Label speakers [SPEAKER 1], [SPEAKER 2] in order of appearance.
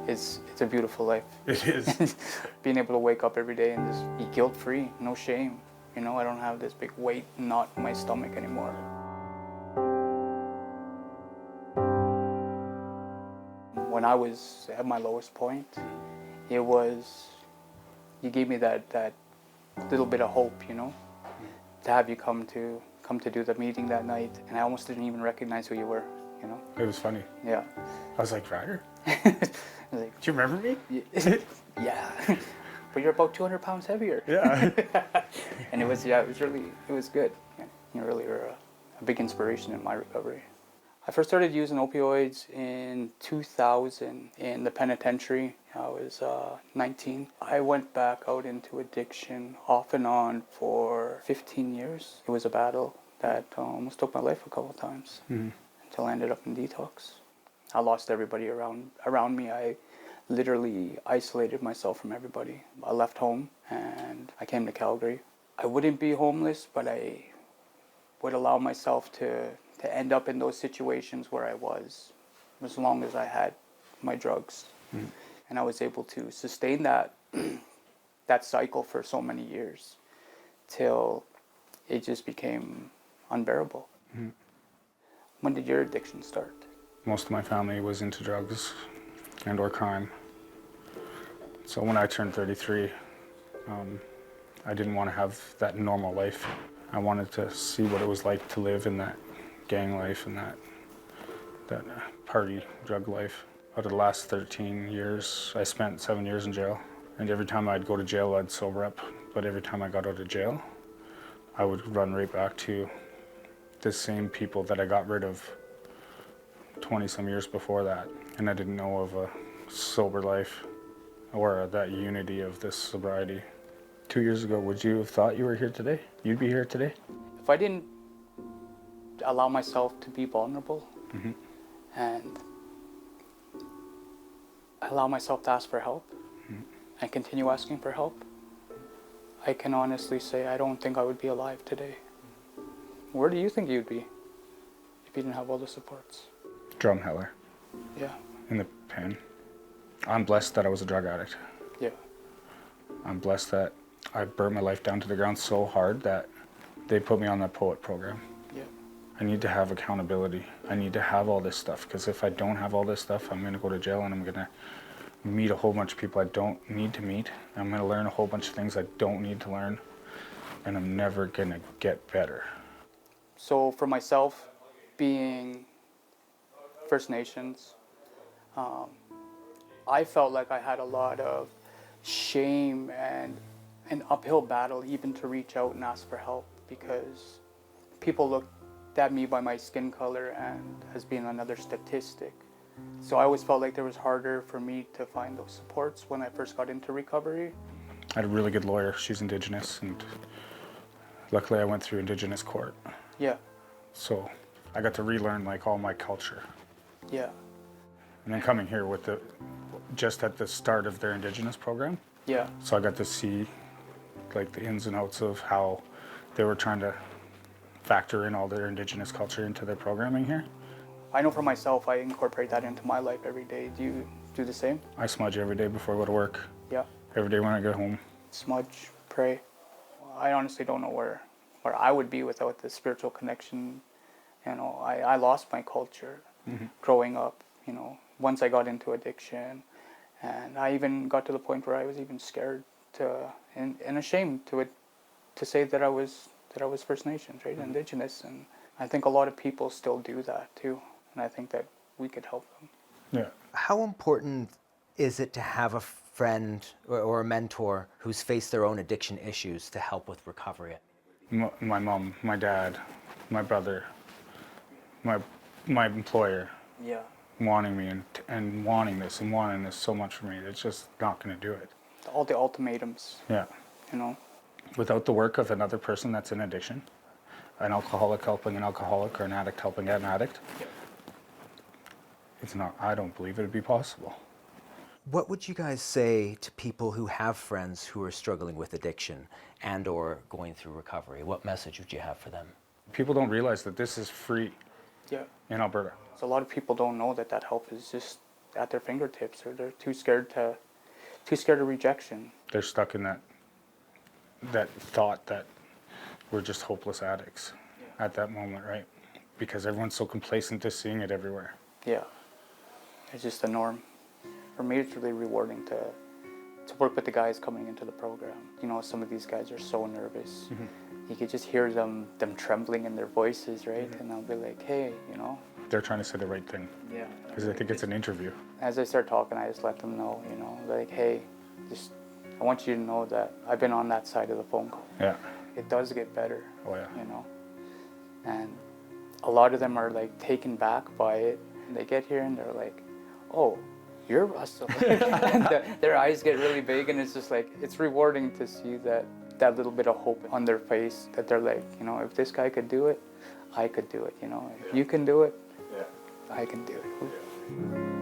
[SPEAKER 1] it's a beautiful life.
[SPEAKER 2] It is.
[SPEAKER 1] Being able to wake up every day and just be guilt-free, no shame. You know, I don't have this big weight knot in my stomach anymore. When I was at my lowest point, it was, you gave me that little bit of hope, you know, to have you come to do the meeting that night, and I almost didn't even recognize who you were, you know.
[SPEAKER 2] It was funny.
[SPEAKER 1] Yeah.
[SPEAKER 2] I was like, Ryder?
[SPEAKER 1] I was like,
[SPEAKER 2] Do you remember me?
[SPEAKER 1] yeah, but you're about 200 pounds heavier.
[SPEAKER 2] Yeah.
[SPEAKER 1] And it was good. You really were a big inspiration in my recovery. I first started using opioids in 2000 in the penitentiary. I was 19. I went back out into addiction off and on for 15 years. It was a battle that almost took my life a couple of times until I ended up in detox. I lost everybody around me. I literally isolated myself from everybody. I left home and I came to Calgary. I wouldn't be homeless, but I would allow myself to end up in those situations where I was, as long as I had my drugs. And I was able to sustain that cycle for so many years till it just became unbearable. When did your addiction start?
[SPEAKER 2] Most of my family was into drugs and or crime. So when I turned 33, I didn't want to have that normal life. I wanted to see what it was like to live in that gang life and that party drug life. Out of the last 13 years, I spent 7 years in jail. And every time I'd go to jail, I'd sober up. But every time I got out of jail, I would run right back to the same people that I got rid of 20-some years before that. And I didn't know of a sober life or that unity of this sobriety. 2 years ago, would you have thought you were here today? You'd be here today?
[SPEAKER 1] If I didn't allow myself to be vulnerable and allow myself to ask for help and continue asking for help, I can honestly say I don't think I would be alive today. Where do you think you'd be if you didn't have all the supports?
[SPEAKER 2] Drumheller.
[SPEAKER 1] Yeah.
[SPEAKER 2] In the pen. I'm blessed that I was a drug addict.
[SPEAKER 1] Yeah.
[SPEAKER 2] I'm blessed that I burnt my life down to the ground so hard that they put me on that poet program.
[SPEAKER 1] Yeah.
[SPEAKER 2] I need to have accountability. I need to have all this stuff, because if I don't have all this stuff, I'm going to go to jail and I'm going to meet a whole bunch of people I don't need to meet. I'm going to learn a whole bunch of things I don't need to learn, and I'm never going to get better.
[SPEAKER 1] So for myself, being First Nations, I felt like I had a lot of shame and an uphill battle even to reach out and ask for help, because people looked at me by my skin color and as being another statistic. So I always felt like there was harder for me to find those supports when I first got into recovery.
[SPEAKER 2] I had a really good lawyer. She's Indigenous, and luckily I went through Indigenous court.
[SPEAKER 1] Yeah.
[SPEAKER 2] So I got to relearn like all my culture.
[SPEAKER 1] Yeah.
[SPEAKER 2] And then coming here with just at the start of their Indigenous program.
[SPEAKER 1] Yeah.
[SPEAKER 2] So I got to see like the ins and outs of how they were trying to factor in all their Indigenous culture into their programming here.
[SPEAKER 1] I know for myself, I incorporate that into my life every day. Do you do the same?
[SPEAKER 2] I smudge every day before I go to work.
[SPEAKER 1] Yeah.
[SPEAKER 2] Every day when I get home.
[SPEAKER 1] Smudge, pray. I honestly don't know where I would be without the spiritual connection. You know, I lost my culture growing up, you know, once I got into addiction. And I even got to the point where I was even scared and ashamed to say that I was First Nations, right? Indigenous. And I think a lot of people still do that too. And I think that we could help them.
[SPEAKER 2] Yeah.
[SPEAKER 3] How important is it to have a friend or a mentor who's faced their own addiction issues to help with recovery?
[SPEAKER 2] My mom, my dad, my brother, my employer.
[SPEAKER 1] Yeah.
[SPEAKER 2] Wanting me and wanting this so much for me. It's just not going to do it.
[SPEAKER 1] All the ultimatums.
[SPEAKER 2] Yeah.
[SPEAKER 1] You know.
[SPEAKER 2] Without the work of another person that's in addiction, an alcoholic helping an alcoholic or an addict helping an addict, it's not, I don't believe it would be possible.
[SPEAKER 3] What would you guys say to people who have friends who are struggling with addiction and or going through recovery? What message would you have for them?
[SPEAKER 2] People don't realize that this is free in Alberta.
[SPEAKER 1] So a lot of people don't know that help is just at their fingertips, or they're too scared of rejection.
[SPEAKER 2] They're stuck in that thought that we're just hopeless addicts at that moment, right? Because everyone's so complacent to seeing it everywhere.
[SPEAKER 1] Yeah, it's just the norm. For me, it's really rewarding to work with the guys coming into the program. You know, some of these guys are so nervous. You could just hear them trembling in their voices, right? And I'll be like, hey, you know.
[SPEAKER 2] They're trying to say the right thing.
[SPEAKER 1] Yeah.
[SPEAKER 2] Because I think it's an interview.
[SPEAKER 1] As I start talking, I just let them know, you know, like, hey, I want you to know that I've been on that side of the phone call.
[SPEAKER 2] Yeah.
[SPEAKER 1] It does get better.
[SPEAKER 2] Oh, yeah.
[SPEAKER 1] You know. And a lot of them are like taken back by it. They get here and they're like, oh, you're Russell. Their eyes get really big, and it's just like, it's rewarding to see that little bit of hope on their face, that they're like, you know, if this guy could do it, I could do it, you know. If you can do it, I can do it.